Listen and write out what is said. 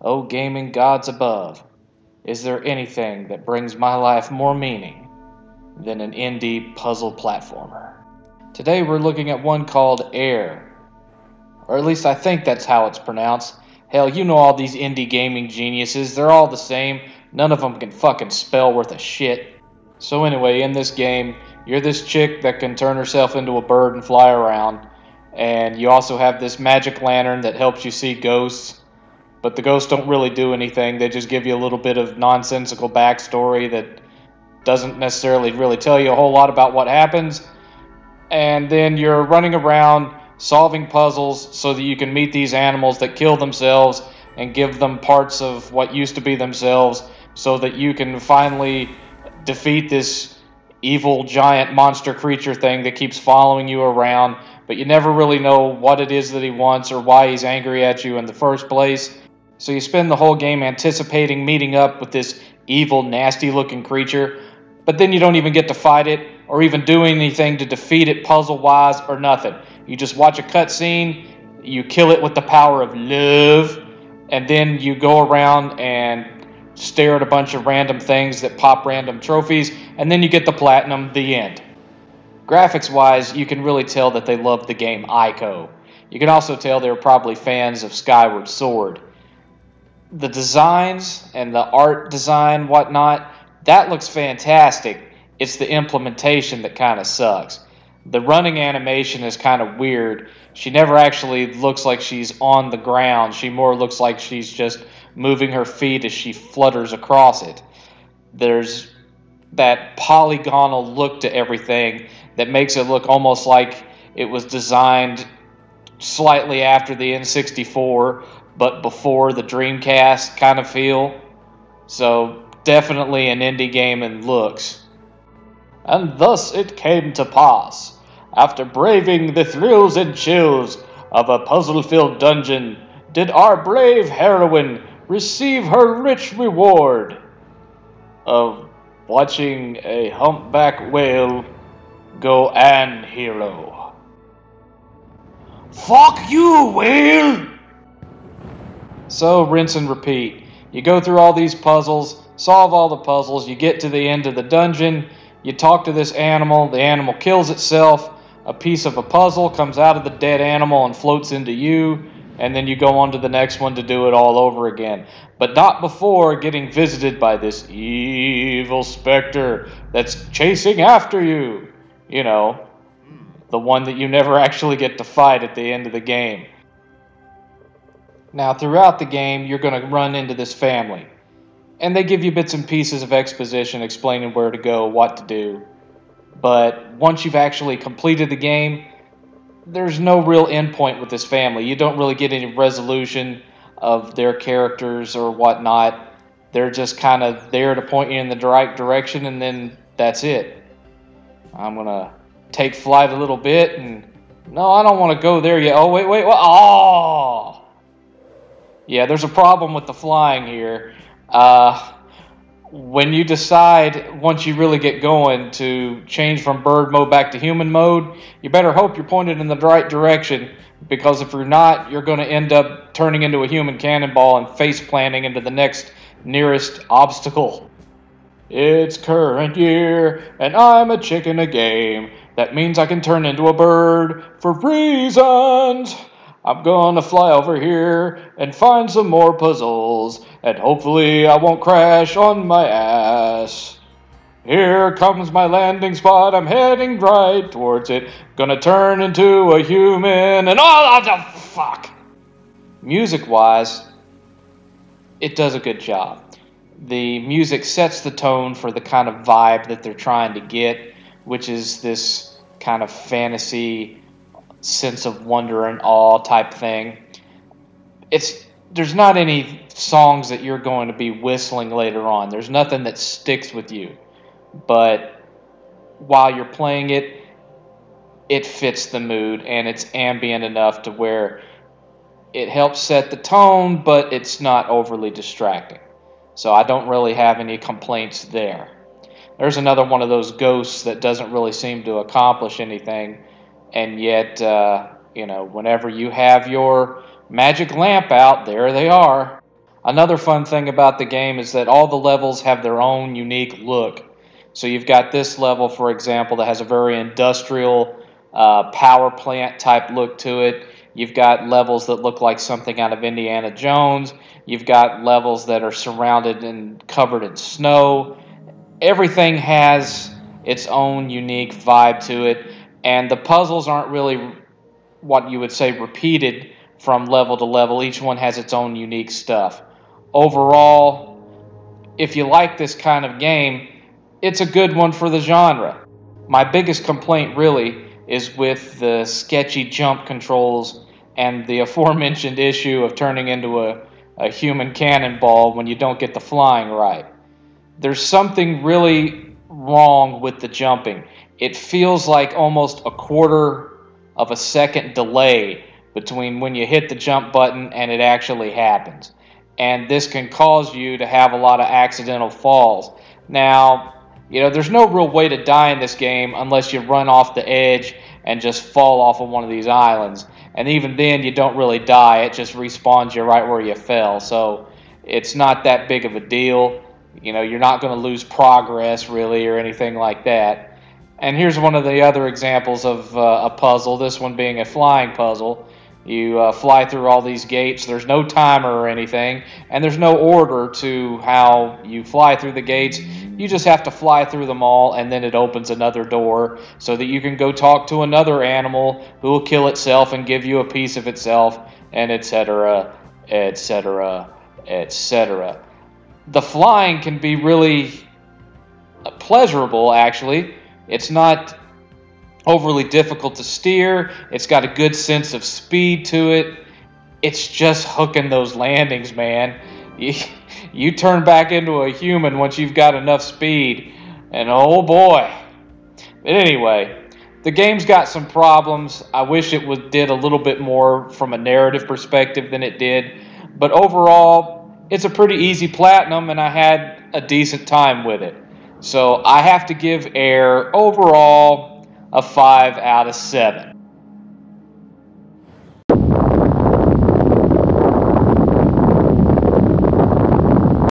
O gaming gods above, is there anything that brings my life more meaning than an indie puzzle platformer? Today we're looking at one called AER, or at least I think that's how it's pronounced. Hell, you know all these indie gaming geniuses, they're all the same. None of them can fucking spell worth a shit. So anyway, in this game, you're this chick that can turn herself into a bird and fly around, and you also have this magic lantern that helps you see ghosts, but the ghosts don't really do anything. They just give you a little bit of nonsensical backstory that doesn't necessarily really tell you a whole lot about what happens. And then you're running around solving puzzles so that you can meet these animals that kill themselves and give them parts of what used to be themselves so that you can finally defeat this evil giant monster creature thing that keeps following you around, but you never really know what it is that he wants or why he's angry at you in the first place. So you spend the whole game anticipating meeting up with this evil, nasty looking creature, but then you don't even get to fight it or even do anything to defeat it puzzle-wise or nothing. You just watch a cutscene, you kill it with the power of love, and then you go around and stare at a bunch of random things that pop random trophies, and then you get the platinum, the end. Graphics-wise, you can really tell that they love the game Ico. You can also tell they're probably fans of Skyward Sword. The designs and the art design, whatnot, that looks fantastic. It's the implementation that kind of sucks. The running animation is kind of weird. She never actually looks like she's on the ground. She more looks like she's just moving her feet as she flutters across it. There's that polygonal look to everything that makes it look almost like it was designed slightly after the N64, but before the Dreamcast kind of feel. So definitely an indie game in looks. And thus it came to pass, after braving the thrills and chills of a puzzle-filled dungeon, did our brave heroine receive her rich reward of watching a humpback whale go an hero. Fuck you, whale! So rinse and repeat. You go through all these puzzles, solve all the puzzles, you get to the end of the dungeon, you talk to this animal, the animal kills itself, a piece of a puzzle comes out of the dead animal and floats into you, and then you go on to the next one to do it all over again. But not before getting visited by this evil specter that's chasing after you. You know, the one that you never actually get to fight at the end of the game. Now, throughout the game, you're going to run into this family. And they give you bits and pieces of exposition explaining where to go, what to do. But once you've actually completed the game, there's no real endpoint with this family. You don't really get any resolution of their characters or whatnot. They're just kind of there to point you in the right direction, and then that's it. I'm going to take flight a little bit, and no, I don't want to go there yet. Oh, wait, what? Oh! Yeah, there's a problem with the flying here. When you decide, once you really get going, to change from bird mode back to human mode, you better hope you're pointed in the right direction, because if you're not, you're going to end up turning into a human cannonball and face planting into the next nearest obstacle. It's current year, and I'm a chick in a game. That means I can turn into a bird for reasons. I'm gonna fly over here and find some more puzzles, and hopefully I won't crash on my ass. Here comes my landing spot, I'm heading right towards it. Gonna turn into a human, and oh, the fuck! Music-wise, it does a good job. The music sets the tone for the kind of vibe that they're trying to get, which is this kind of fantasy, sense of wonder and awe type thing. There's not any songs that you're going to be whistling later on. There's nothing that sticks with you. But while you're playing it, it fits the mood, and it's ambient enough to where it helps set the tone, but it's not overly distracting. So I don't really have any complaints there. There's another one of those ghosts that doesn't really seem to accomplish anything, and yet, whenever you have your magic lamp out, there they are. Another fun thing about the game is that all the levels have their own unique look. So you've got this level, for example, that has a very industrial power plant type look to it. You've got levels that look like something out of Indiana Jones. You've got levels that are surrounded and covered in snow. Everything has its own unique vibe to it, and the puzzles aren't really what you would say repeated from level to level. Each one has its own unique stuff. Overall, if you like this kind of game, it's a good one for the genre. My biggest complaint really is with the sketchy jump controls and the aforementioned issue of turning into a human cannonball when you don't get the flying right. There's something really wrong with the jumping. It feels like almost a quarter of a second delay between when you hit the jump button and it actually happens. And this can cause you to have a lot of accidental falls. Now, there's no real way to die in this game unless you run off the edge and just fall off of one of these islands. And even then, you don't really die. It just respawns you right where you fell. So it's not that big of a deal. You're not going to lose progress really or anything like that. And here's one of the other examples of a puzzle, this one being a flying puzzle. You fly through all these gates. There's no timer or anything, and there's no order to how you fly through the gates. You just have to fly through them all, and then it opens another door so that you can go talk to another animal who will kill itself and give you a piece of itself, and etc., etc., etc. The flying can be really pleasurable, actually. It's not overly difficult to steer. It's got a good sense of speed to it. It's just hooking those landings, man. You turn back into a human once you've got enough speed, and oh boy. But anyway, the game's got some problems. I wish it did a little bit more from a narrative perspective than it did. But overall, it's a pretty easy platinum, and I had a decent time with it. So I have to give AER overall a 5 out of 7.